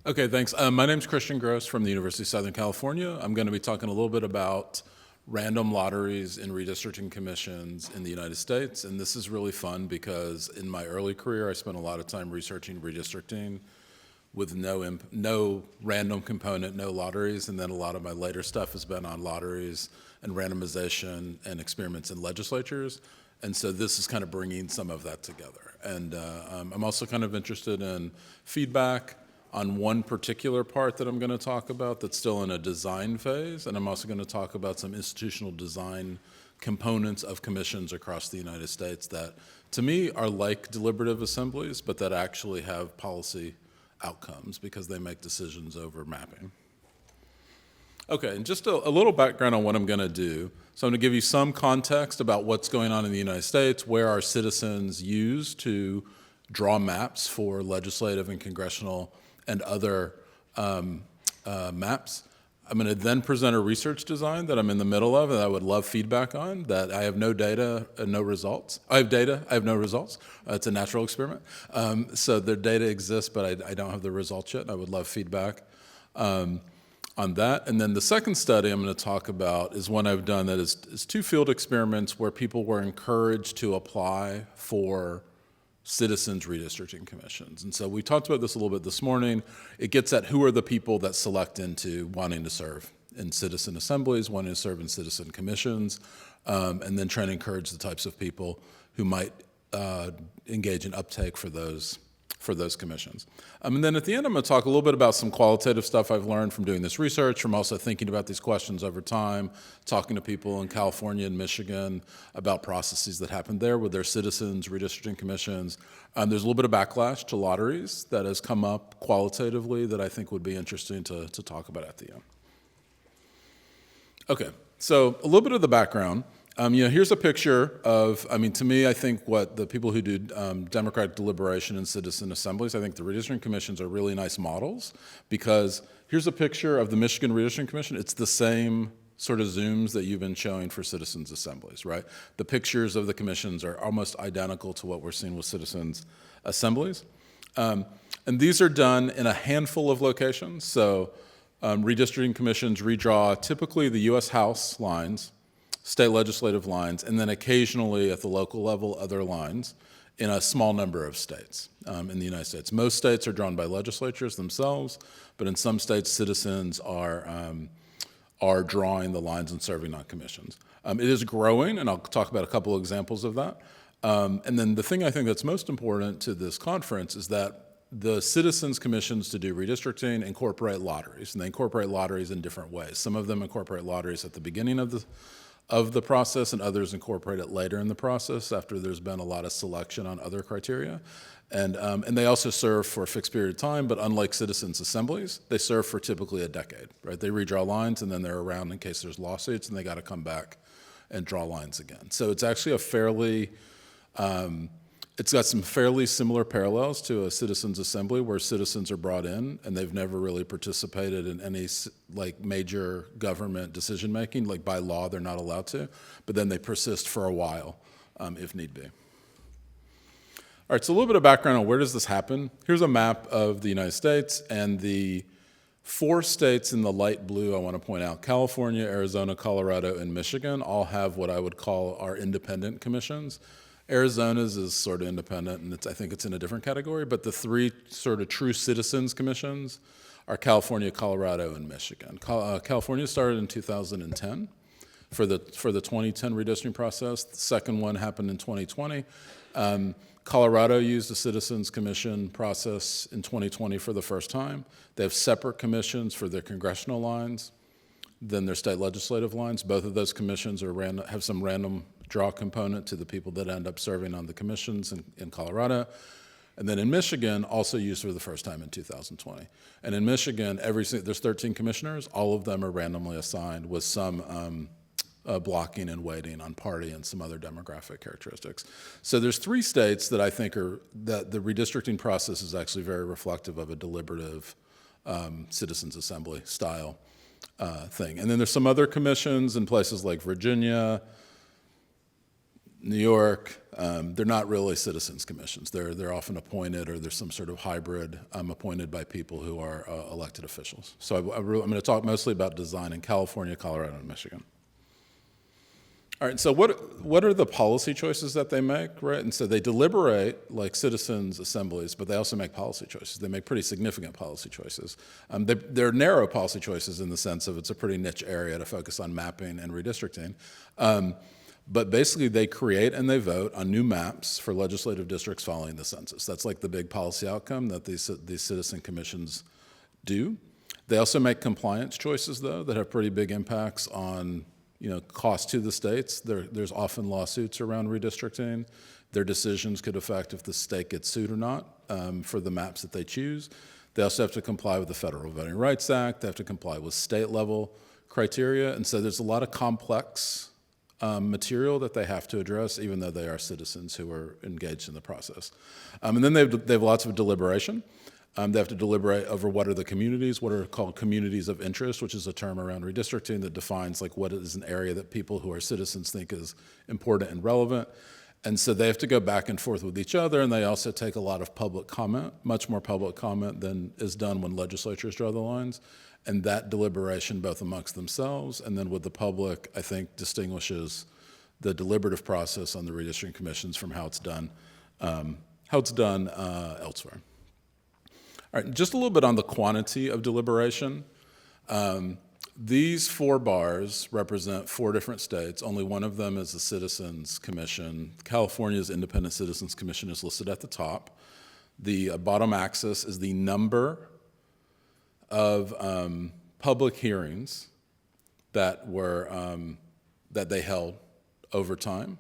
Okay, thanks. My name's Christian Grose from the University of Southern California. I'm going to be talking a little bit about random lotteries and redistricting commissions in the United States. And this is really fun because in my early career, I spent a lot of time researching redistricting with no random component, no lotteries. And then a lot of my later stuff has been on lotteries and randomization and experiments in legislatures. And so this is kind of bringing some of that together. And I'm also kind of interested in feedback on one particular part that I'm going to talk about that's still in a design phase, and I'm also going to talk about some institutional design components of commissions across the United States that, to me, are like deliberative assemblies, but that actually have policy outcomes because they make decisions over mapping. Okay, and just a little background on what I'm going to do. So I'm going to give you some context about what's going on in the United States, where our citizens use to draw maps for legislative and congressional and other maps. I'm going to then present a research design that I'm in the middle of and I would love feedback on, that I have no data and no results. I have data, I have no results. It's a natural experiment. So the data exists, but I don't have the results yet. I would love feedback on that. And then the second study I'm going to talk about is one I've done that is two field experiments where people were encouraged to apply for citizens redistricting commissions. And so we talked about this a little bit this morning. It gets at who are the people that select into wanting to serve in citizen assemblies, wanting to serve in citizen commissions, and then trying to encourage the types of people who might engage in uptake for those commissions. And then at the end, I'm going to talk a little bit about some qualitative stuff I've learned from doing this research, from also thinking about these questions over time, talking to people in California and Michigan about processes that happened there with their citizens, redistricting commissions. There's a little bit of backlash to lotteries that has come up qualitatively that I think would be interesting to talk about at the end. Okay, so a little bit of the background. Here's a picture of, to me, I think what the people who do democratic deliberation in citizen assemblies, I think the redistricting commissions are really nice models, because here's a picture of the Michigan Redistricting Commission. It's the same sort of zooms that you've been showing for citizens assemblies, right? The pictures of the commissions are almost identical to what we're seeing with citizens assemblies. And these are done in a handful of locations. So redistricting commissions redraw typically the US House lines, state legislative lines, and then occasionally at the local level, other lines in a small number of states in the United States. Most states are drawn by legislatures themselves, but in some states, citizens are drawing the lines and serving on commissions. It is growing, and I'll talk about a couple examples of that. And then the thing I think that's most important to this conference is that the citizens' commissions to do redistricting incorporate lotteries, and they incorporate lotteries in different ways. Some of them incorporate lotteries at the beginning of the process, and others incorporate it later in the process after there's been a lot of selection on other criteria. And they also serve for a fixed period of time, but unlike citizens' assemblies, they serve for typically a decade, right? They redraw lines and then they're around in case there's lawsuits and they got to come back and draw lines again. So it's actually it's got some fairly similar parallels to a citizens' assembly where citizens are brought in and they've never really participated in any major government decision making. Like by law, they're not allowed to, but then they persist for a while if need be. All right, so a little bit of background on where does this happen. Here's a map of the United States, and the 4 states in the light blue I want to point out, California, Arizona, Colorado, and Michigan, all have what I would call our independent commissions. Arizona's is sort of independent, and I think it's in a different category, but the 3 sort of true citizens commissions are California, Colorado, and Michigan. California started in 2010 for the 2010 redistricting process. The second one happened in 2020. Colorado used a citizens commission process in 2020 for the first time. They have separate commissions for their congressional lines than their state legislative lines. Both of those commissions have some random draw component to the people that end up serving on the commissions in Colorado. And then in Michigan, also used for the first time in 2020. And in Michigan, there's 13 commissioners. All of them are randomly assigned with some blocking and weighting on party and some other demographic characteristics. So there's 3 states that I think that the redistricting process is actually very reflective of a deliberative citizens assembly style thing. And then there's some other commissions in places like Virginia, New York, they're not really citizens commissions. They're often appointed, or there's some sort of hybrid appointed by people who are elected officials. So I'm going to talk mostly about design in California, Colorado, and Michigan. All right, so what are the policy choices that they make, right? And so they deliberate like citizens' assemblies, but they also make policy choices. They make pretty significant policy choices. They're narrow policy choices in the sense of it's a pretty niche area to focus on mapping and redistricting. But basically they create and they vote on new maps for legislative districts following the census. That's like the big policy outcome that these citizen commissions do. They also make compliance choices, though, that have pretty big impacts on cost to the states. There's often lawsuits around redistricting. Their decisions could affect if the state gets sued or not for the maps that they choose. They also have to comply with the Federal Voting Rights Act. They have to comply with state-level criteria. And so there's a lot of complex material that they have to address, even though they are citizens who are engaged in the process. And then they have lots of deliberation. They have to deliberate over what are the communities, what are called communities of interest, which is a term around redistricting that defines like what is an area that people who are citizens think is important and relevant. And so they have to go back and forth with each other, and they also take a lot of public comment, much more public comment than is done when legislatures draw the lines. And that deliberation, both amongst themselves and then with the public, I think distinguishes the deliberative process on the redistricting commissions from how it's done elsewhere. All right, just a little bit on the quantity of deliberation. These 4 bars represent 4 different states. Only one of them is the Citizens Commission. California's Independent Citizens Commission is listed at the top. The bottom axis is the number of public hearings that they held over time.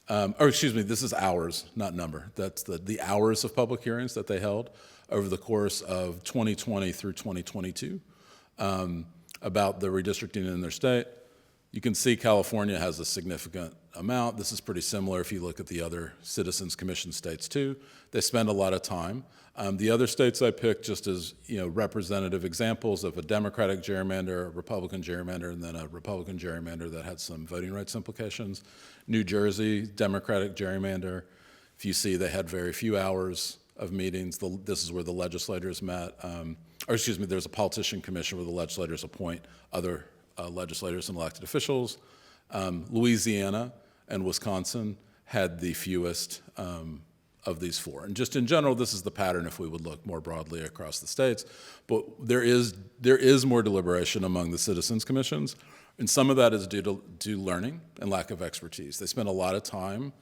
This is hours, not number. That's the hours of public hearings that they held over the course of 2020 through 2022 about the redistricting in their state. You can see California has a significant amount. This is pretty similar if you look at the other Citizens Commission states too. They spend a lot of time. The other states I picked just as representative examples of a Democratic gerrymander, a Republican gerrymander, and then a Republican gerrymander that had some voting rights implications. New Jersey, Democratic gerrymander. If you see, they had very few hours of meetings. This is where the legislators met. There's a politician commission where the legislators appoint other legislators and elected officials. Louisiana and Wisconsin had the fewest of these 4. And just in general, this is the pattern if we would look more broadly across the states. But there is more deliberation among the citizens commissions, and some of that is due to learning and lack of expertise. They spend a lot of time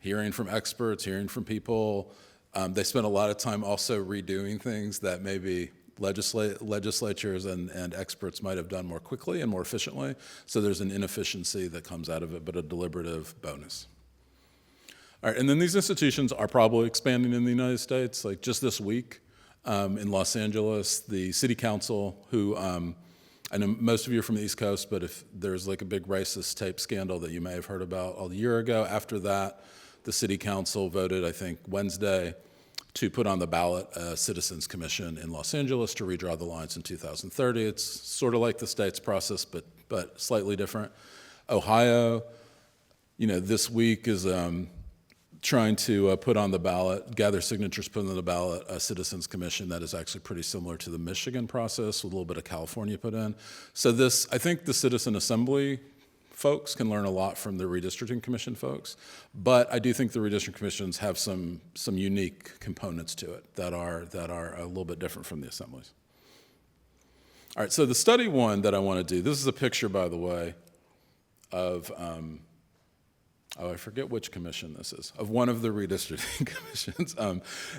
hearing from experts, hearing from people. They spend a lot of time also redoing things that maybe legislatures and experts might have done more quickly and more efficiently. So there's an inefficiency that comes out of it, but a deliberative bonus. All right, and then these institutions are probably expanding in the United States. Like just this week in Los Angeles, the city council, who I know most of you are from the East Coast, but if there's like a big racist tape scandal that you may have heard about a year ago, after that, the city council voted, I think, Wednesday to put on the ballot a citizens commission in Los Angeles to redraw the lines in 2030. It's sort of like the state's process, but slightly different. Ohio, this week is trying to put on the ballot, gather signatures, put on the ballot a citizens commission that is actually pretty similar to the Michigan process with a little bit of California put in. So I think the citizen assembly folks can learn a lot from the redistricting commission folks, but I do think the redistricting commissions have some unique components to it that are a little bit different from the assemblies. All right, so the study one that I want to do, this is a picture, by the way, of, I forget which commission this is, of one of the redistricting commissions.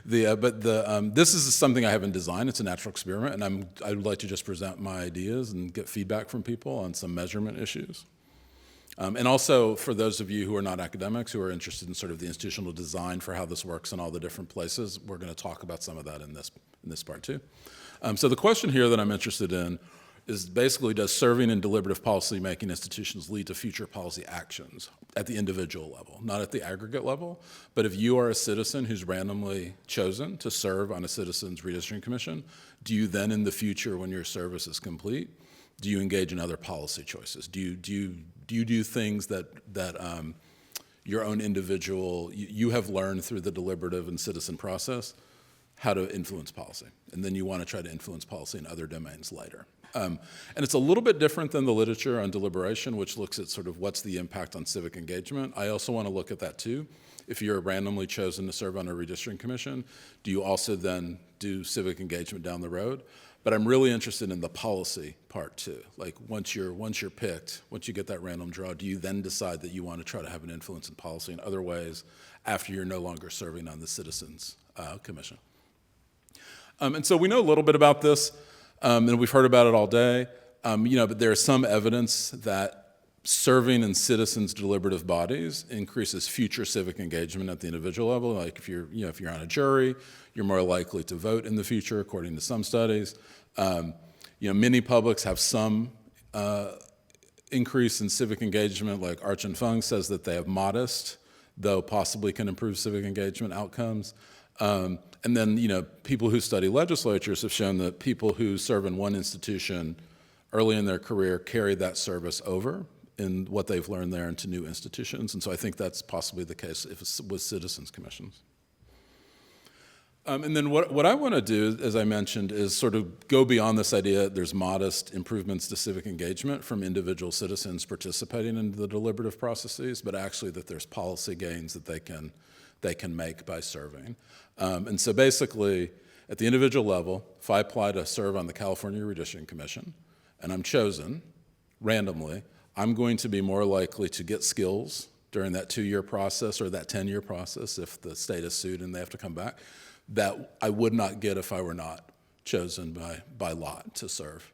This is something I haven't designed. It's a natural experiment, and I would like to just present my ideas and get feedback from people on some measurement issues. And also, for those of you who are not academics, who are interested in sort of the institutional design for how this works in all the different places, we're going to talk about some of that in this part too. So the question here that I'm interested in is basically, does serving in deliberative policy-making institutions lead to future policy actions at the individual level, not at the aggregate level? But if you are a citizen who's randomly chosen to serve on a citizens redistricting commission, do you then in the future, when your service is complete, do you engage in other policy choices? Do you do things that your own individual, you have learned through the deliberative and citizen process how to influence policy. And then you want to try to influence policy in other domains later. And it's a little bit different than the literature on deliberation, which looks at sort of what's the impact on civic engagement. I also want to look at that too. If you're randomly chosen to serve on a redistricting commission, do you also then do civic engagement down the road? But I'm really interested in the policy part too. Like once you're picked, once you get that random draw, do you then decide that you want to try to have an influence in policy in other ways after you're no longer serving on the Citizens Commission? And so we know a little bit about this, and we've heard about it all day. But there's some evidence that serving in citizens' deliberative bodies increases future civic engagement at the individual level. Like if you're on a jury, you're more likely to vote in the future, according to some studies. Many publics have some increase in civic engagement, like Arch and Fung says that they have modest, though possibly can improve civic engagement outcomes. And then, people who study legislatures have shown that people who serve in one institution early in their career carry that service over in what they've learned there into new institutions. And so I think that's possibly the case with citizens commissions. And then what I want to do, as I mentioned, is sort of go beyond this idea that there's modest improvements to civic engagement from individual citizens participating in the deliberative processes, but actually that there's policy gains that they can make by serving. And so basically, at the individual level, if I apply to serve on the California Redistricting Commission, and I'm chosen randomly, I'm going to be more likely to get skills during that 2-year process or that 10-year process if the state is sued and they have to come back, that I would not get if I were not chosen by lot to serve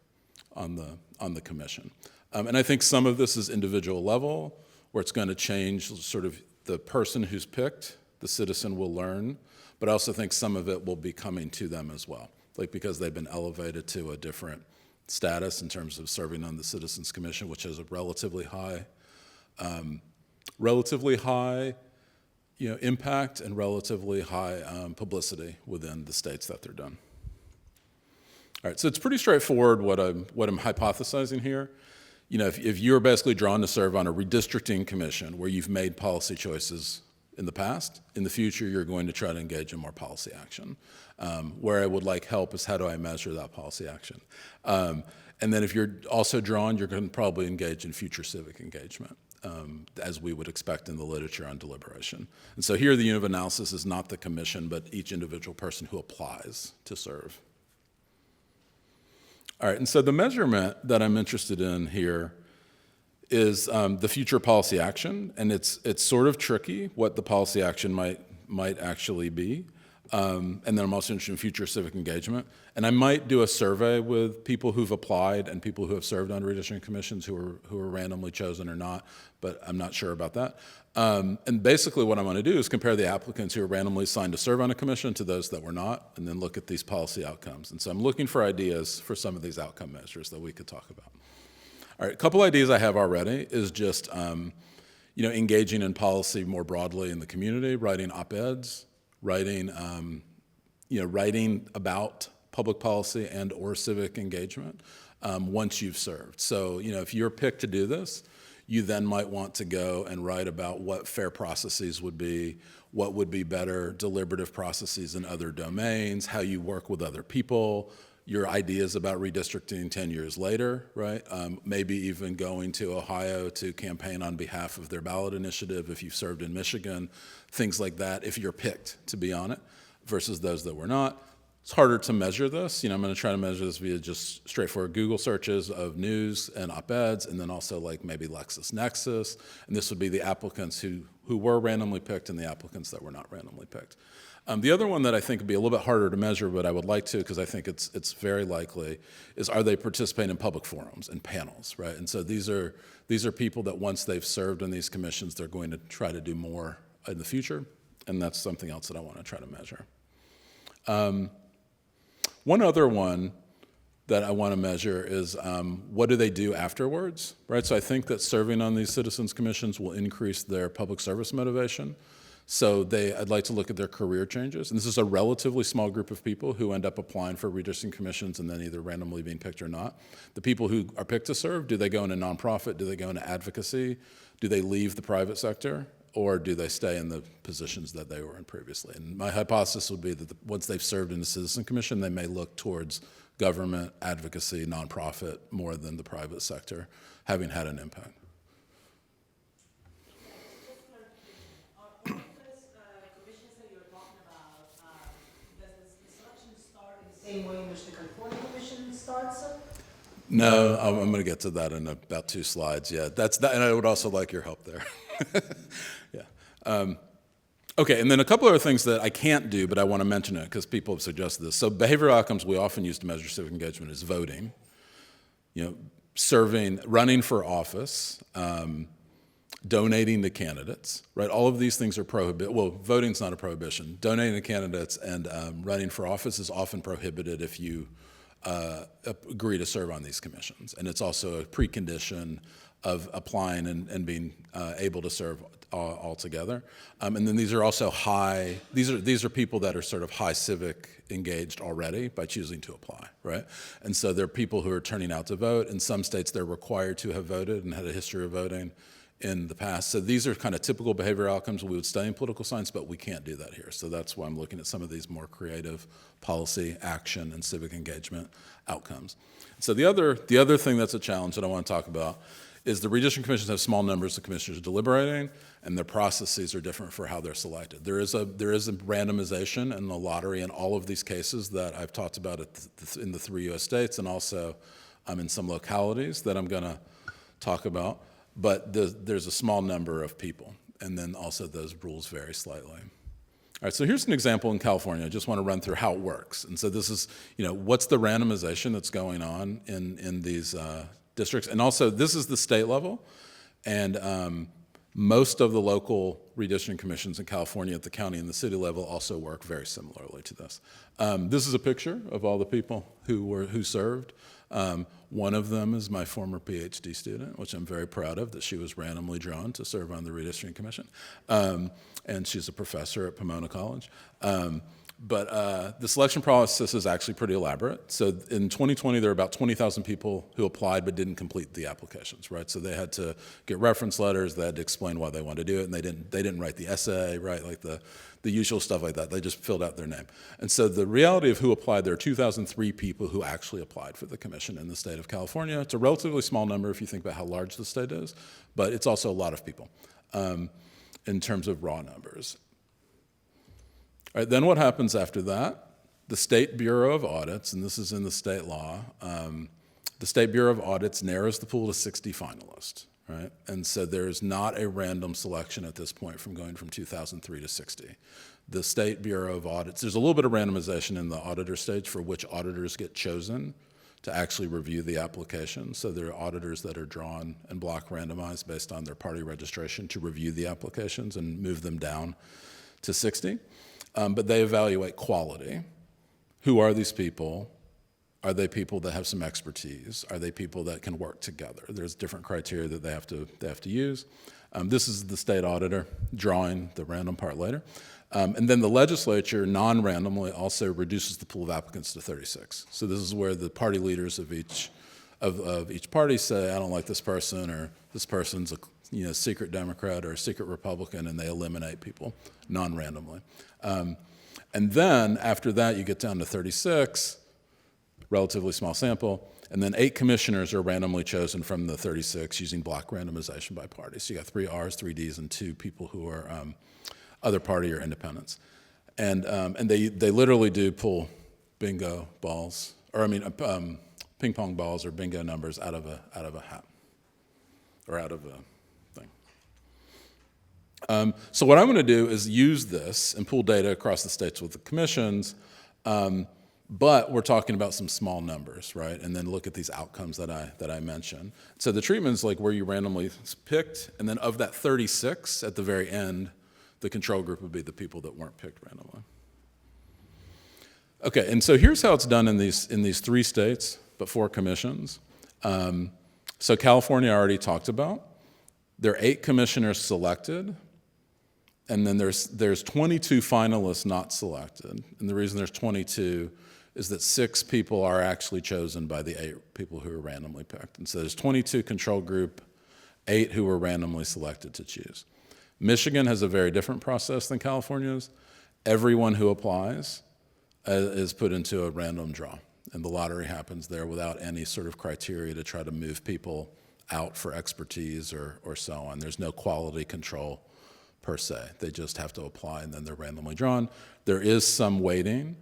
on the commission. And I think some of this is individual level, where it's going to change sort of the person who's picked, the citizen will learn, but I also think some of it will be coming to them as well, like because they've been elevated to a different status in terms of serving on the Citizens Commission, which has a relatively high impact and relatively high publicity within the states that they're done. All right, so it's pretty straightforward what I'm hypothesizing here. If you're basically drawn to serve on a redistricting commission where you've made policy choices in the past, in the future you're going to try to engage in more policy action. Where I would like help is how do I measure that policy action? And then if you're also drawn, you're going to probably engage in future civic engagement, as we would expect in the literature on deliberation. And so here the unit of analysis is not the commission, but each individual person who applies to serve. All right, and so the measurement that I'm interested in here is the future policy action, and it's sort of tricky what the policy action might actually be. And then I'm also interested in future civic engagement. And I might do a survey with people who've applied and people who have served on redistricting commissions who are randomly chosen or not, but I'm not sure about that. And basically what I want to do is compare the applicants who are randomly assigned to serve on a commission to those that were not, and then look at these policy outcomes. And so I'm looking for ideas for some of these outcome measures that we could talk about. All right, a couple ideas I have already is just engaging in policy more broadly in the community, writing op-eds, writing about public policy and or civic engagement once you've served. So, if you're picked to do this, you then might want to go and write about what fair processes would be, what would be better deliberative processes in other domains, how you work with other people, your ideas about redistricting 10 years later, right? Maybe even going to Ohio to campaign on behalf of their ballot initiative if you've served in Michigan, things like that, if you're picked to be on it, versus those that were not. It's harder to measure this. I'm going to try to measure this via just straightforward Google searches of news and op-eds, and then also like maybe LexisNexis. And this would be the applicants who were randomly picked and the applicants that were not randomly picked. The other one that I think would be a little bit harder to measure, but I would like to because I think it's very likely, is are they participating in public forums and panels, right? And so these are people that once they've served in these commissions, they're going to try to do more in the future, and that's something else that I want to try to measure. One other one that I want to measure is what do they do afterwards, right? So I think that serving on these citizens commissions will increase their public service motivation. So I'd like to look at their career changes. And this is a relatively small group of people who end up applying for redistricting commissions and then either randomly being picked or not. The people who are picked to serve, do they go into nonprofit? Do they go into advocacy? Do they leave the private sector? or do they stay in the positions that they were in previously? And my hypothesis would be that once they've served in the Citizen Commission, they may look towards government, advocacy, nonprofit more than the private sector, having had an impact. Same way in which the California Commission starts? No, I'm going to get to that in about 2 slides. Yeah, that's that, and I would also like your help there. Yeah. Okay, and then a couple other things that I can't do, but I want to mention it because people have suggested this. So behavioral outcomes we often use to measure civic engagement is voting, serving, running for office, donating to candidates, right? All of these things are prohibited. Well, voting's not a prohibition. Donating to candidates and running for office is often prohibited if you agree to serve on these commissions. And it's also a precondition of applying and being able to serve altogether. And then these are also these are people that are sort of high civic engaged already by choosing to apply, right? And so they're people who are turning out to vote. In some states, they're required to have voted and had a history of voting in the past. So these are kind of typical behavioral outcomes we would study in political science, but we can't do that here. So that's why I'm looking at some of these more creative policy, action, and civic engagement outcomes. So the other thing that's a challenge that I want to talk about is the redistricting commissions have small numbers of commissioners deliberating, and their processes are different for how they're selected. There is a randomization in the lottery in all of these cases that I've talked about in the 3 U.S. states, and also in some localities that I'm going to talk about. But there's a small number of people, and then also those rules vary slightly. All right, so here's an example in California. I just want to run through how it works. And so this is, what's the randomization that's going on in these districts? And also, this is the state level, and most of the local redistricting commissions in California at the county and the city level also work very similarly to this. This is a picture of all the people who served. One of them is my former PhD student, which I'm very proud of, that she was randomly drawn to serve on the Redistricting Commission. And she's a professor at Pomona College. But the selection process is actually pretty elaborate. So in 2020, there were about 20,000 people who applied but didn't complete the applications, right? So they had to get reference letters, they had to explain why they wanted to do it, and they didn't write the essay, right? Like the usual stuff like that. They just filled out their name. And so the reality of who applied, there are 2,003 people who actually applied for the commission in the state of California. It's a relatively small number if you think about how large the state is, but it's also a lot of people in terms of raw numbers. All right, then what happens after that? The State Bureau of Audits, and this is in the state law, the State Bureau of Audits narrows the pool to 60 finalists, right? And so there's not a random selection at this point from going from 2003 to 60. The State Bureau of Audits, there's a little bit of randomization in the auditor stage for which auditors get chosen to actually review the application. So there are auditors that are drawn and block randomized based on their party registration to review the applications and move them down to 60. But they evaluate quality. Who are these people? Are they people that have some expertise? Are they people that can work together? There's different criteria that they have to use. This is the state auditor drawing the random part later. And then the legislature, non-randomly, also reduces the pool of applicants to 36. So this is where the party leaders of each party say, I don't like this person, or this person's a secret Democrat or a secret Republican, and they eliminate people non-randomly. And then after that, you get down to 36, relatively small sample, and then 8 commissioners are randomly chosen from the 36 using block randomization by party. So you got 3 Rs, 3 Ds, and 2 people who are other party or independents. And they literally do pull bingo balls, or ping pong balls or bingo numbers out of a hat, or out of a thing. So what I'm going to do is use this and pull data across the states with the commissions, but we're talking about some small numbers, right? And then look at these outcomes that I mentioned. So the treatment's like where you randomly picked, and then of that 36 at the very end, the control group would be the people that weren't picked randomly. Okay, and so here's how it's done in these 3 states, but 4 commissions. So California I already talked about. There are 8 commissioners selected, and then there's 22 finalists not selected. And the reason there's 22 is that 6 people are actually chosen by the 8 people who are randomly picked. And so there's 22 control group, 8 who were randomly selected to choose. Michigan has a very different process than California's. Everyone who applies is put into a random draw, and the lottery happens there without any sort of criteria to try to move people out for expertise or so on. There's no quality control per se. They just have to apply, and then they're randomly drawn. There is some weighting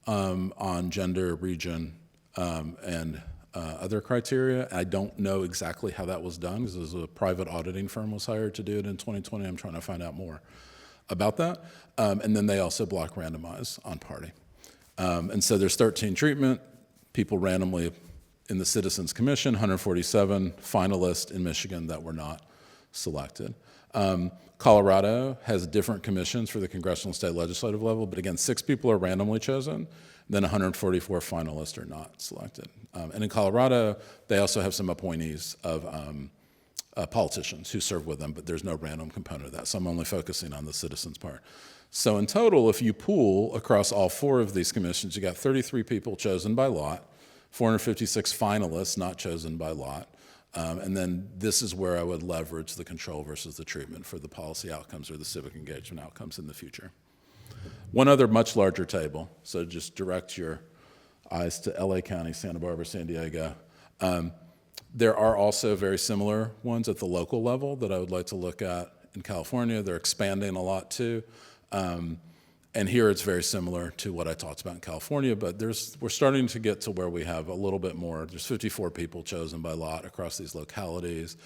on gender, region, and other criteria. I don't know exactly how that was done because a private auditing firm was hired to do it in 2020. I'm trying to find out more about that. And then they also block randomize on party. And so there's 13 treatment, people randomly in the Citizens Commission, 147 finalists in Michigan that were not selected. Colorado has different commissions for the congressional and state legislative level, but again, 6 people are randomly chosen, then 144 finalists are not selected. And in Colorado, they also have some appointees of politicians who serve with them, but there's no random component of that, so I'm only focusing on the citizens part. So in total, if you pool across all 4 of these commissions, you got 33 people chosen by lot, 456 finalists not chosen by lot, and then this is where I would leverage the control versus the treatment for the policy outcomes or the civic engagement outcomes in the future. One other much larger table, so just direct your eyes to LA County, Santa Barbara, San Diego. There are also very similar ones at the local level that I would like to look at in California. They're expanding a lot too. And here it's very similar to what I talked about in California, but we're starting to get to where we have a little bit more. There's 54 people chosen by lot across these localities.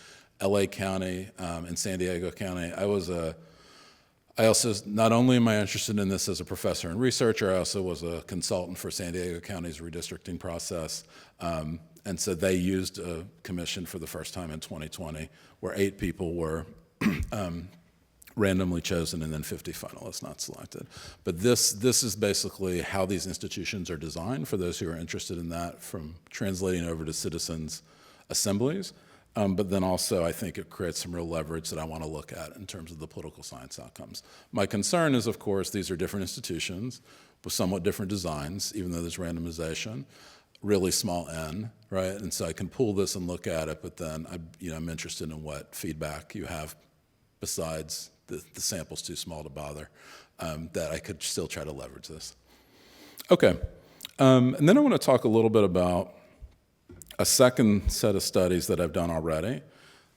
LA County and San Diego County. I also, not only am I interested in this as a professor and researcher, I also was a consultant for San Diego County's redistricting process. And so they used a commission for the first time in 2020 where 8 people were randomly chosen and then 50 finalists not selected. But this is basically how these institutions are designed for those who are interested in that, from translating over to citizens' assemblies. But then also I think it creates some real leverage that I want to look at in terms of the political science outcomes. My concern is, of course, these are different institutions with somewhat different designs, even though there's randomization, really small n, right? And so I can pull this and look at it, but then I'm interested in what feedback you have besides the sample's too small to bother, that I could still try to leverage this. Okay, and then I want to talk a little bit about a second set of studies that I've done already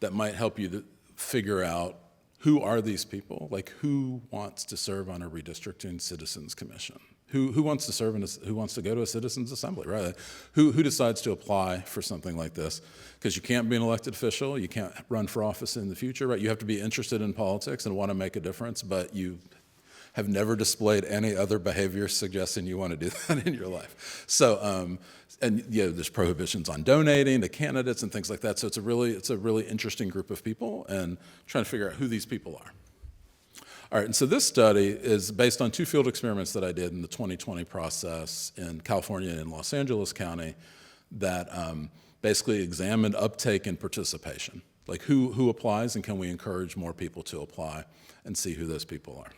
that might help you to figure out who are these people, like who wants to serve on a redistricting citizens commission? Who wants to serve who wants to go to a citizens assembly, right? Who decides to apply for something like this? Because you can't be an elected official, you can't run for office in the future, right? You have to be interested in politics and want to make a difference, but you have never displayed any other behavior suggesting you want to do that in your life. So, and there's prohibitions on donating to candidates and things like that. So it's a really interesting group of people, and trying to figure out who these people are. All right, and so this study is based on 2 field experiments that I did in the 2020 process in California and in Los Angeles County that basically examined uptake and participation. Like who applies, and can we encourage more people to apply, and see who those people are.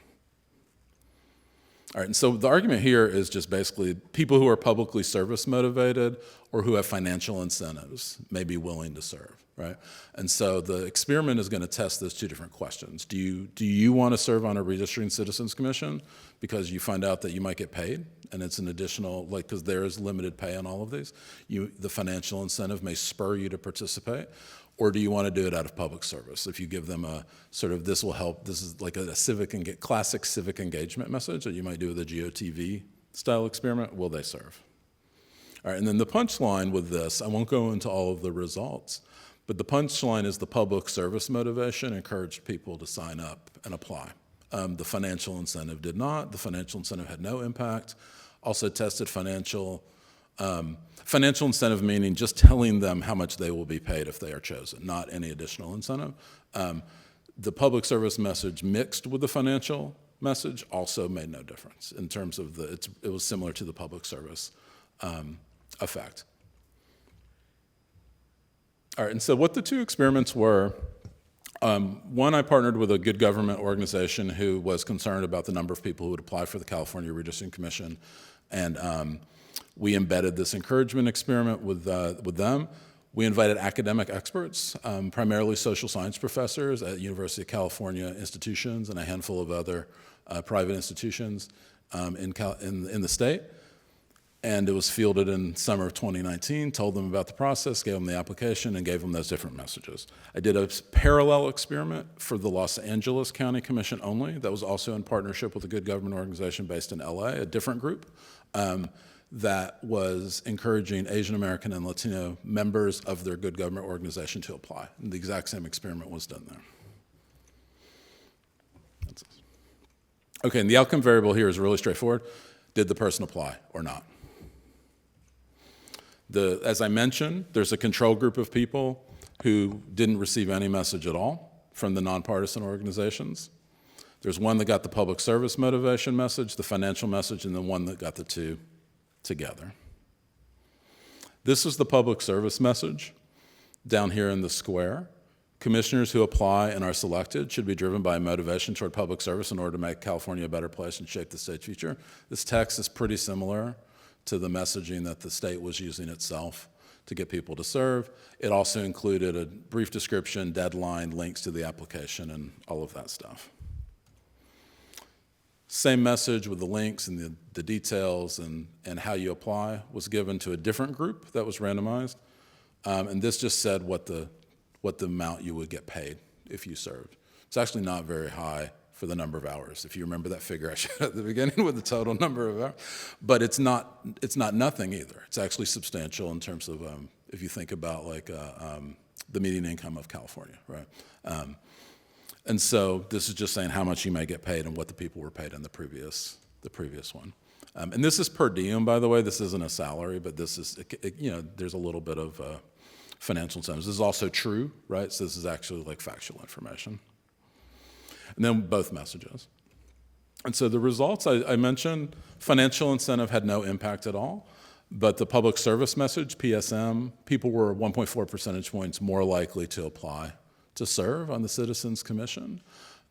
All right, and so the argument here is just basically people who are publicly service motivated or who have financial incentives may be willing to serve, right? And so the experiment is going to test those 2 different questions. Do you want to serve on a redistricting citizens commission because you find out that you might get paid, and it's an additional, like, because there is limited pay on all of these, the financial incentive may spur you to participate? Or do you want to do it out of public service? If you give them a sort of, this will help, this is like a classic civic engagement message that you might do with a GOTV style experiment, will they serve? All right, and then the punchline with this, I won't go into all of the results, but the punchline is the public service motivation encouraged people to sign up and apply. The financial incentive did not. The financial incentive had no impact. Also tested financial incentive, meaning just telling them how much they will be paid if they are chosen, not any additional incentive. The public service message mixed with the financial message also made no difference in terms of it was similar to the public service effect. All right, and so what the 2 experiments were, one, I partnered with a good government organization who was concerned about the number of people who would apply for the California Redistricting Commission, and we embedded this encouragement experiment with them. We invited academic experts, primarily social science professors at University of California institutions and a handful of other private institutions in the state. And it was fielded in summer of 2019, told them about the process, gave them the application, and gave them those different messages. I did a parallel experiment for the Los Angeles County Commission only that was also in partnership with a good government organization based in LA, a different group, that was encouraging Asian American and Latino members of their good government organization to apply. And the exact same experiment was done there. Okay, and the outcome variable here is really straightforward. Did the person apply or not? As I mentioned, there's a control group of people who didn't receive any message at all from the nonpartisan organizations. There's one that got the public service motivation message, the financial message, and then one that got the two together. This is the public service message down here in the square. Commissioners who apply and are selected should be driven by a motivation toward public service in order to make California a better place and shape the state's future. This text is pretty similar to the messaging that the state was using itself to get people to serve. It also included a brief description, deadline, links to the application, and all of that stuff. Same message with the links and the details and how you apply was given to a different group that was randomized. And this just said what the amount you would get paid if you served. It's actually not very high for the number of hours. If you remember that figure I showed at the beginning with the total number of hours. But it's not nothing either. It's actually substantial in terms of, if you think about like the median income of California, right? And so this is just saying how much you may get paid and what the people were paid in the previous one. And this is per diem, by the way. This isn't a salary, but this is, there's a little bit of financial incentives. This is also true, right? So this is actually like factual information. And then both messages. And so the results I mentioned, financial incentive had no impact at all, but the public service message, PSM, people were 1.4 percentage points more likely to apply to serve on the Citizens Commission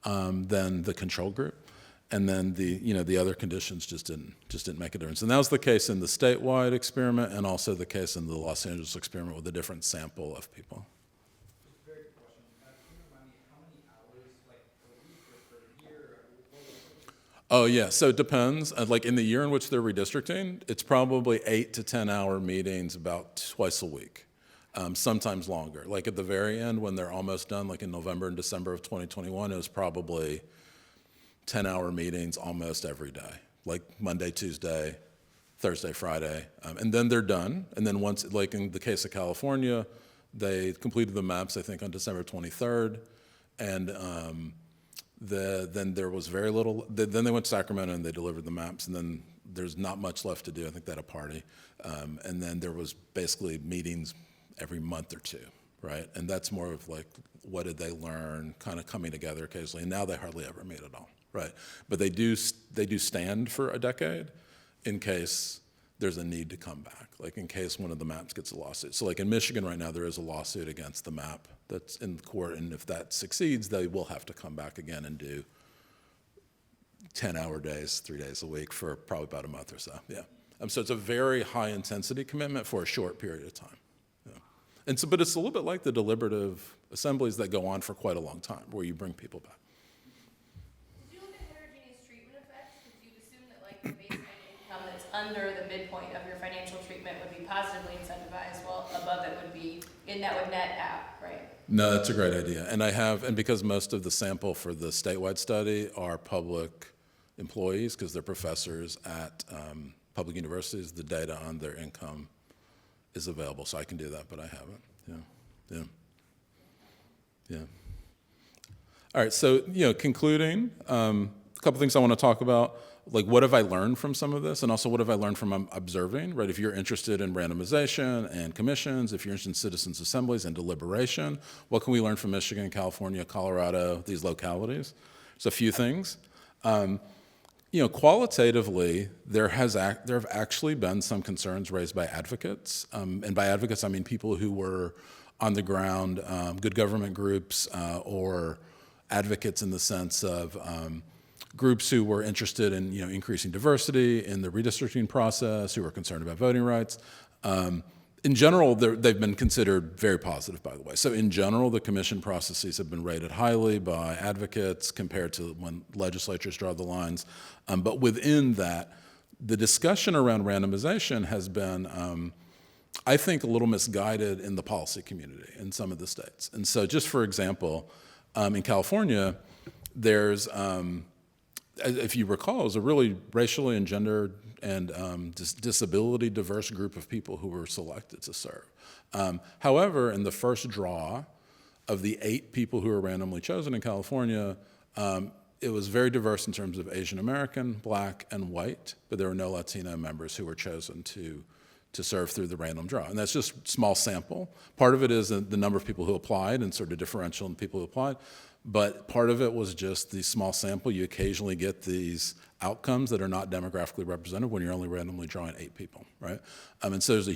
than the control group. And then the other conditions just didn't make a difference. And that was the case in the statewide experiment and also the case in the Los Angeles experiment with a different sample of people. Very good question. Can you remind me how many hours, like per week or per year? Oh yeah, so it depends. Like in the year in which they're redistricting, it's probably 8 to 10 hour meetings about twice a week. Sometimes longer. Like at the very end when they're almost done, like in November and December of 2021, it was probably 10-hour meetings almost every day, like Monday, Tuesday, Thursday, Friday, and then they're done. And then once, like in the case of California, they completed the maps, I think, on December 23rd, and then there was very little. Then they went to Sacramento and they delivered the maps, and then there's not much left to do. I think they had a party, and then there was basically meetings every month or two, right? And that's more of like, what did they learn, kind of coming together occasionally. And now they hardly ever meet at all, right? But they do stand for a decade in case there's a need to come back, like in case one of the maps gets a lawsuit. So like in Michigan right now, there is a lawsuit against the map that's in court, and if that succeeds, they will have to come back again and do 10-hour days, 3 days a week for probably about a month or so, yeah. So it's a very high intensity commitment for a short period of time. And so, but it's a little bit like the deliberative assemblies that go on for quite a long time, where you bring people back. Did you look at heterogeneous treatment effects? Did you assume that like the baseline income that's under the midpoint of your financial treatment would be positively incentivized, while above it would be, and that would net out, right? No, that's a great idea. And because most of the sample for the statewide study are public employees, because they're professors at public universities, the data on their income is available, so I can do that, but I haven't. Yeah. All right, so concluding, a couple things I want to talk about, like what have I learned from some of this, and also what have I learned from observing, right? If you're interested in randomization and commissions, if you're interested in citizens' assemblies and deliberation, what can we learn from Michigan, California, Colorado, these localities? There's a few things. Qualitatively, there have actually been some concerns raised by advocates, and by advocates I mean people who were on the ground, good government groups, or advocates in the sense of groups who were interested in increasing diversity in the redistricting process, who were concerned about voting rights, In general, they've been considered very positive, by the way. So in general, the commission processes have been rated highly by advocates compared to when legislatures draw the lines. But within that, the discussion around randomization has been, I think, a little misguided in the policy community in some of the states. And so just for example, in California, there's, if you recall, it was a really racially and gendered and disability diverse group of people who were selected to serve. However, in the first draw of the 8 people who were randomly chosen in California, it was very diverse in terms of Asian American, Black, and white, but there were no Latino members who were chosen to serve through the random draw. And that's just small sample. Part of it is the number of people who applied and sort of differential in people who applied, but part of it was just the small sample. You occasionally get these outcomes that are not demographically representative when you're only randomly drawing 8 people, right? And so this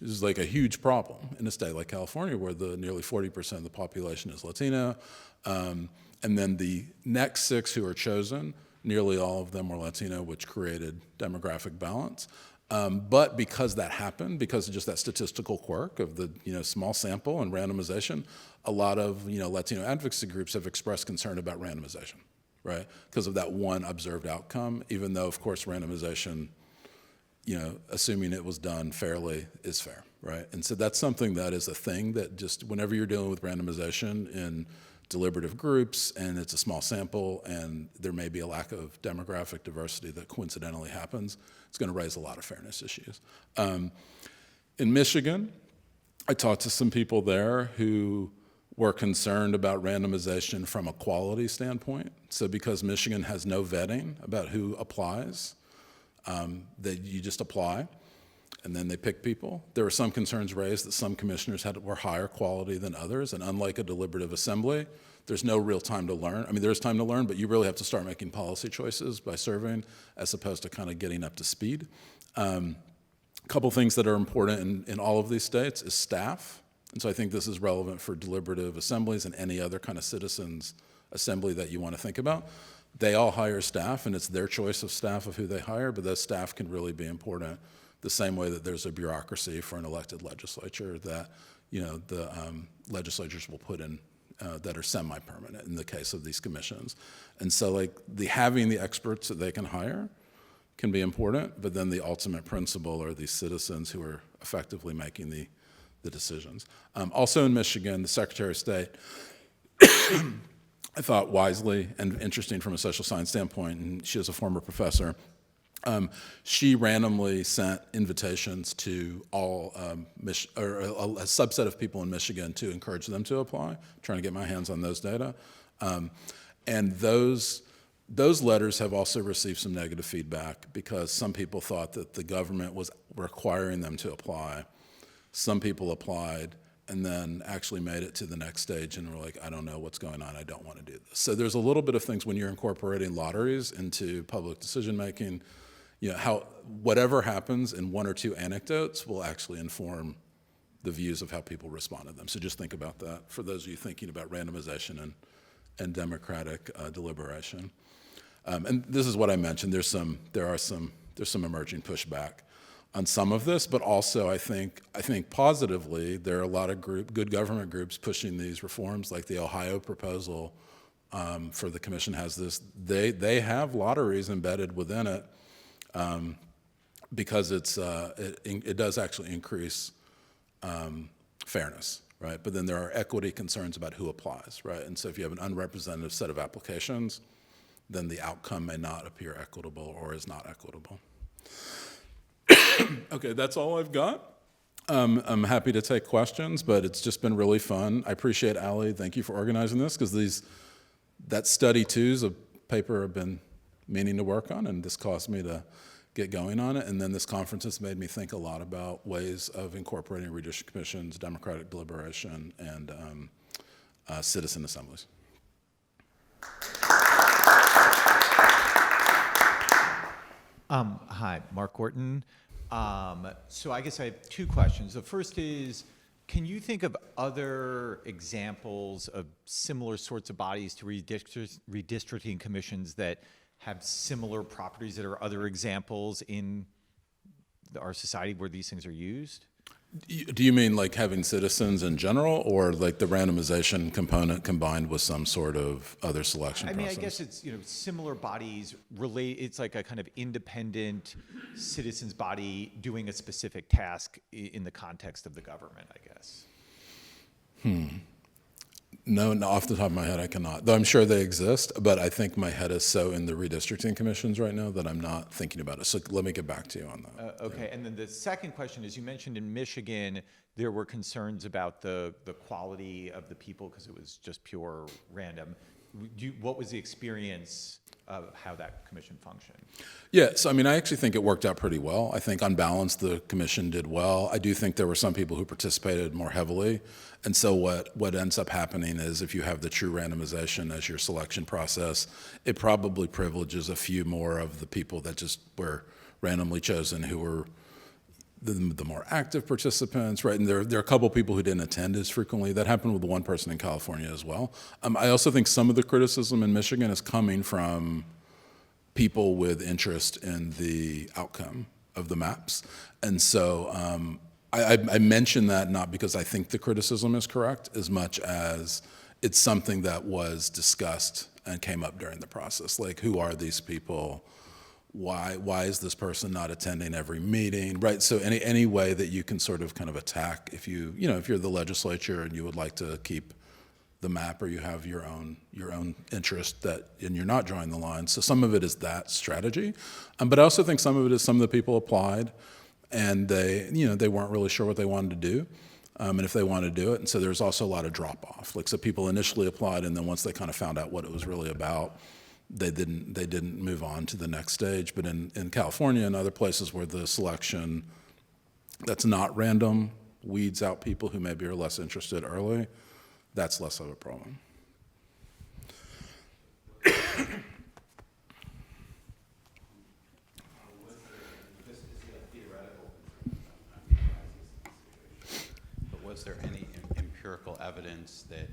is like a huge problem in a state like California where nearly 40% of the population is Latino. And then the next 6 who are chosen, nearly all of them were Latino, which created demographic balance. But because that happened, because of just that statistical quirk of the small sample and randomization, a lot of Latino advocacy groups have expressed concern about randomization, right? Because of that one observed outcome, even though, of course, randomization, assuming it was done fairly, is fair, right? And so that's something that is a thing that just whenever you're dealing with randomization in deliberative groups and it's a small sample and there may be a lack of demographic diversity that coincidentally happens, it's going to raise a lot of fairness issues. In Michigan, I talked to some people there who were concerned about randomization from a quality standpoint. So because Michigan has no vetting about who applies, that you just apply and then they pick people. There were some concerns raised that some commissioners were higher quality than others, and unlike a deliberative assembly, there's no real time to learn. I mean, there's time to learn, but you really have to start making policy choices by serving as opposed to kind of getting up to speed. A couple things that are important in all of these states is staff. And so I think this is relevant for deliberative assemblies and any other kind of citizens assembly that you want to think about. They all hire staff, and it's their choice of staff of who they hire, but those staff can really be important the same way that there's a bureaucracy for an elected legislature that the legislatures will put in that are semi-permanent in the case of these commissions. And so having the experts that they can hire can be important, but then the ultimate principle are these citizens who are effectively making the decisions. Also in Michigan, the Secretary of State, I thought wisely and interesting from a social science standpoint, and she is a former professor, she randomly sent invitations to all, or a subset of people in Michigan to encourage them to apply, trying to get my hands on those data. And those letters have also received some negative feedback because some people thought that the government was requiring them to apply. Some people applied and then actually made it to the next stage and were like, I don't know what's going on, I don't want to do this. So there's a little bit of things when you're incorporating lotteries into public decision-making, how whatever happens in 1 or 2 anecdotes will actually inform the views of how people respond to them. So just think about that for those of you thinking about randomization and democratic deliberation. And this is what I mentioned. There's some emerging pushback on some of this, but also I think positively there are a lot of good government groups pushing these reforms, like the Ohio proposal for the commission has this. They have lotteries embedded within it because it does actually increase fairness, right? But then there are equity concerns about who applies, right? And so if you have an unrepresentative set of applications, then the outcome may not appear equitable or is not equitable. Okay, that's all I've got. I'm happy to take questions, but it's just been really fun. I appreciate Allie. Thank you for organizing this, because that study too is a paper I've been meaning to work on, and this caused me to get going on it. And then this conference has made me think a lot about ways of incorporating redistricting commissions, democratic deliberation, and citizen assemblies. Hi, Mark Orton. So I guess I have 2 questions. The first is, can you think of other examples of similar sorts of bodies to redistricting commissions that have similar properties that are other examples in our society where these things are used? Do you mean like having citizens in general, or like the randomization component combined with some sort of other selection I process? mean, I guess it's, similar bodies relate, it's like a kind of independent citizens body doing a specific task in the context of the government, I guess. No, off the top of my head, I cannot. Though I'm sure they exist, but I think my head is so in the redistricting commissions right now that I'm not thinking about it. So let me get back to you on that. Okay, and then the second question is, you mentioned in Michigan, there were concerns about the quality of the people because it was just pure random. What was the experience of how that commission functioned? Yeah, so I mean, I actually think it worked out pretty well. I think on balance, the commission did well. I do think there were some people who participated more heavily. And so what ends up happening is if you have the true randomization as your selection process, it probably privileges a few more of the people that just were randomly chosen who were the more active participants, right? And there are a couple people who didn't attend as frequently. That happened with one person in California as well. I also think some of the criticism in Michigan is coming from people with interest in the outcome of the maps. And so I mention that not because I think the criticism is correct, as much as it's something that was discussed and came up during the process. Like, who are these people? Why is this person not attending every meeting, right? So any way that you can sort of kind of attack, if if you're the legislature and you would like to keep the map, or you have your own interest and you're not drawing the line. So some of it is that strategy, but I also think some of it is some of the people applied and they weren't really sure what they wanted to do, and if they wanted to do it. And so there's also a lot of drop off. Like, so people initially applied, and then once they kind of found out what it was really about, they didn't move on to the next stage. But in California and other places where the selection that's not random weeds out people who maybe are less interested early, that's less of a problem. But was there any empirical evidence that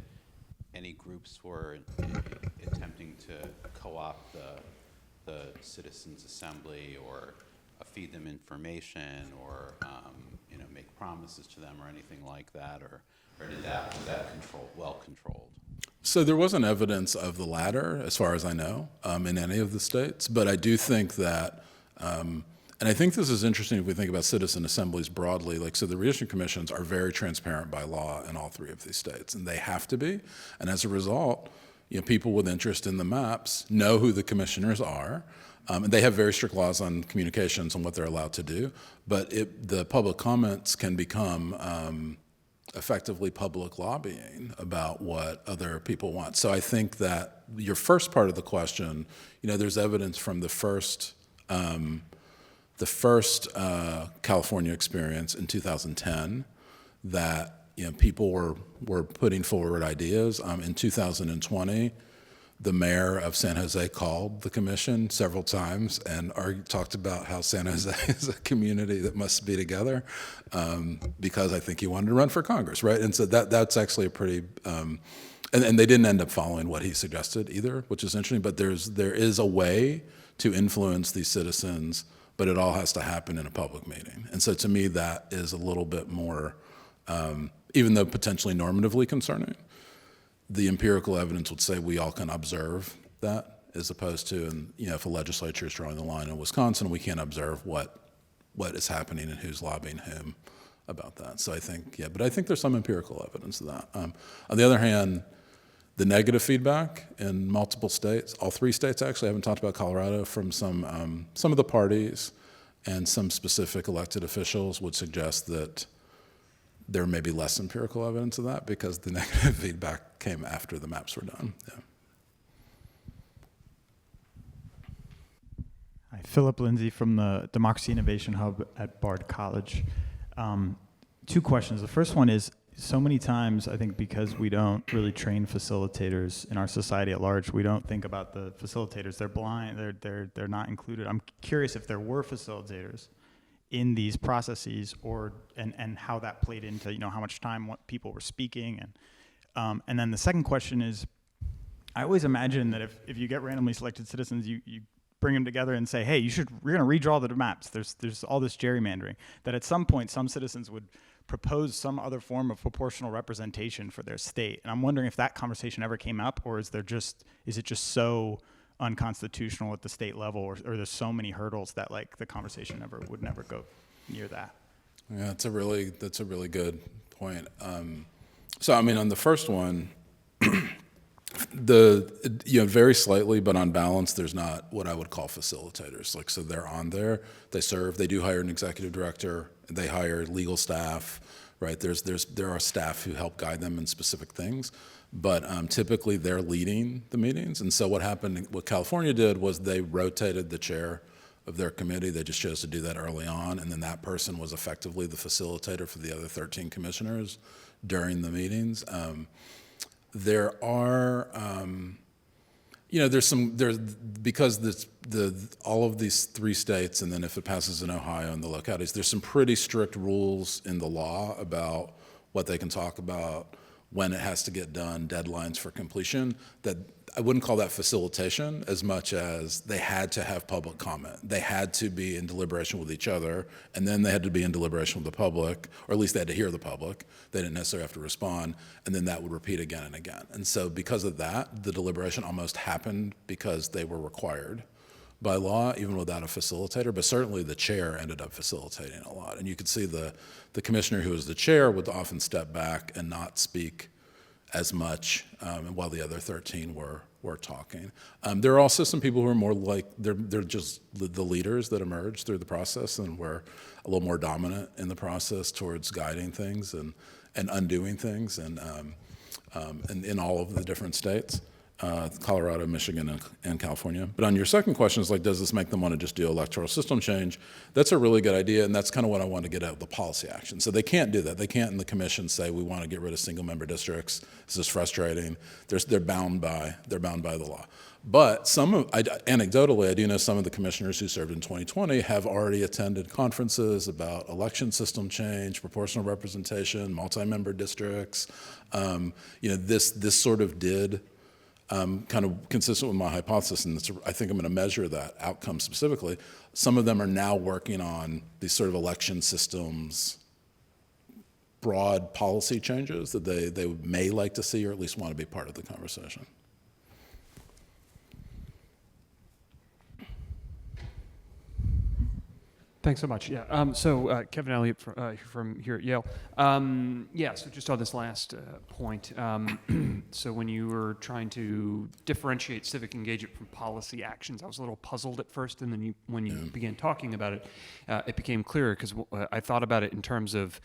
any groups were attempting to co-opt the citizens' assembly, or feed them information, or make promises to them, or anything like that, or was that well controlled? So there wasn't evidence of the latter, as far as I know, in any of the states. But I do think that, and I think this is interesting if we think about citizen assemblies broadly. Like, so the redistricting commissions are very transparent by law in all three of these states, and they have to be. And as a result, people with interest in the maps know who the commissioners are. And they have very strict laws on communications and what they're allowed to do. But the public comments can become effectively public lobbying about what other people want. So I think that your first part of the question, there's evidence from the first California experience in 2010 that people were putting forward ideas. In 2020, the mayor of San Jose called the commission several times and talked about how San Jose is a community that must be together, because I think he wanted to run for Congress, right? And so that's actually a pretty, and they didn't end up following what he suggested either, which is interesting. But there is a way to influence these citizens, but it all has to happen in a public meeting. And so to me, that is a little bit more, even though potentially normatively concerning, the empirical evidence would say we all can observe that, as opposed to, and if a legislature is drawing the line in Wisconsin, we can't observe what is happening and who's lobbying whom about that. So I think, but I think there's some empirical evidence of that. On the other hand, the negative feedback in multiple states, all three states actually, I haven't talked about Colorado, from some of the parties and some specific elected officials would suggest that there may be less empirical evidence of that because the negative feedback came after the maps were done. Yeah. Hi, Philip Lindsay from the Democracy Innovation Hub at Bard College. Two questions. The first one is, so many times, I think because we don't really train facilitators in our society at large, we don't think about the facilitators. They're blind, they're not included. I'm curious if there were facilitators in these processes, and how that played into how much time what people were speaking, and then the second question is, I always imagine that if you get randomly selected citizens, you bring them together and say, hey, we're going to redraw the maps. There's all this gerrymandering. That at some point, some citizens would propose some other form of proportional representation for their state. And I'm wondering if that conversation ever came up, or is it just so unconstitutional at the state level, or there's so many hurdles that like the conversation would never go near that? Yeah, that's a really good point. So I mean, on the first one, very slightly, but on balance, there's not what I would call facilitators. Like, so they're on there, they serve, they do hire an executive director, they hire legal staff, right? There are staff who help guide them in specific things, but typically they're leading the meetings. And so what California did was they rotated the chair of their committee. They just chose to do that early on, and then that person was effectively the facilitator for the other 13 commissioners during the meetings. There are, because all of these 3 states, and then if it passes in Ohio and the localities, there's some pretty strict rules in the law about what they can talk about, when it has to get done, deadlines for completion, that I wouldn't call that facilitation as much as they had to have public comment. They had to be in deliberation with each other, and then they had to be in deliberation with the public, or at least they had to hear the public. They didn't necessarily have to respond, and then that would repeat again and again. And so because of that, the deliberation almost happened because they were required by law, even without a facilitator, but certainly the chair ended up facilitating a lot. And you could see the commissioner who was the chair would often step back and not speak as much while the other 13 were talking. There are also some people who are more like, they're just the leaders that emerge through the process and were a little more dominant in the process towards guiding things and undoing things and in all of the different states. Colorado, Michigan, and California. But on your second question is like, does this make them want to just do electoral system change? That's a really good idea, and that's kind of what I want to get at, the policy action. So they can't do that. They can't in the commission say, we want to get rid of single member districts. This is frustrating. They're bound by the law. But anecdotally, I do know some of the commissioners who served in 2020 have already attended conferences about election system change, proportional representation, multi-member districts. This sort of did kind of consistent with my hypothesis, and I think I'm going to measure that outcome specifically. Some of them are now working on these sort of election systems, broad policy changes that they may like to see or at least want to be part of the conversation. Thanks so much. Yeah. Kevin Elliott from here at Yale. So just on this last point, so when you were trying to differentiate civic engagement from policy actions, I was a little puzzled at first, and then when you began talking about it, it became clearer because I thought about it in terms of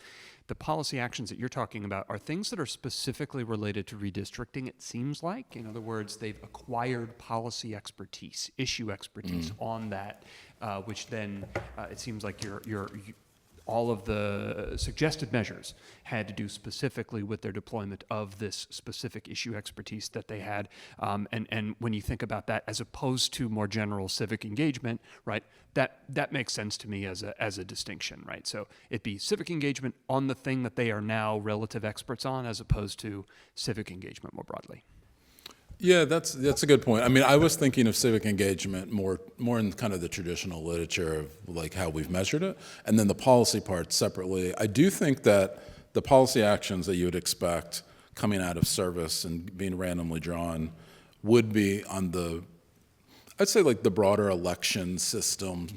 the policy actions that you're talking about are things that are specifically related to redistricting, it seems like. In other words, they've acquired policy expertise, issue expertise on that, which then it seems like all of the suggested measures had to do specifically with their deployment of this specific issue expertise that they had. And when you think about that as opposed to more general civic engagement, right, that makes sense to me as a distinction, right? So it'd be civic engagement on the thing that they are now relative experts on as opposed to civic engagement more broadly. Yeah, that's a good point. I mean, I was thinking of civic engagement more in kind of the traditional literature of like how we've measured it, and then the policy part separately. I do think that the policy actions that you would expect coming out of service and being randomly drawn would be on I'd say like the broader election system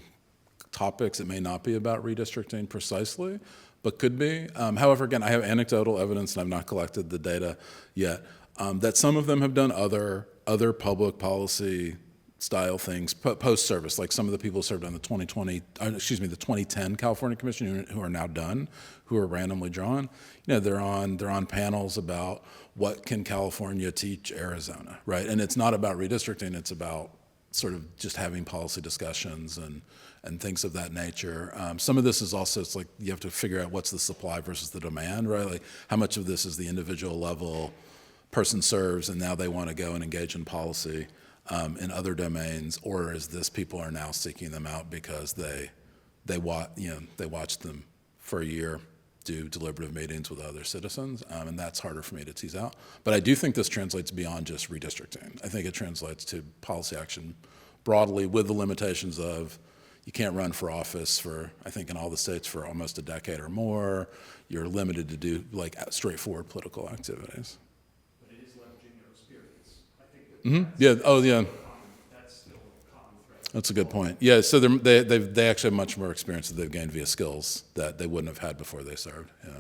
topics. It may not be about redistricting precisely, but could be. However, again, I have anecdotal evidence, and I've not collected the data yet, that some of them have done other public policy style things post-service, like some of the people who served on the 2010 California Commission who are now done, who are randomly drawn. They're on panels about what can California teach Arizona, right? And it's not about redistricting, it's about sort of just having policy discussions and things of that nature. Some of this is also, it's like you have to figure out what's the supply versus the demand, right? Like how much of this is the individual level person serves and now they want to go and engage in policy in other domains, or is this people are now seeking them out because they watched them for a year do deliberative meetings with other citizens, and that's harder for me to tease out. But I do think this translates beyond just redistricting. I think it translates to policy action broadly with the limitations of you can't run for office for, I think in all the states, for almost a decade or more. You're limited to do like straightforward political activities. But it is leveraging their experience. I think that Yeah, oh yeah, that's still a common thread. that's a good point. Yeah, so they actually have much more experience that they've gained via skills that they wouldn't have had before they served, yeah.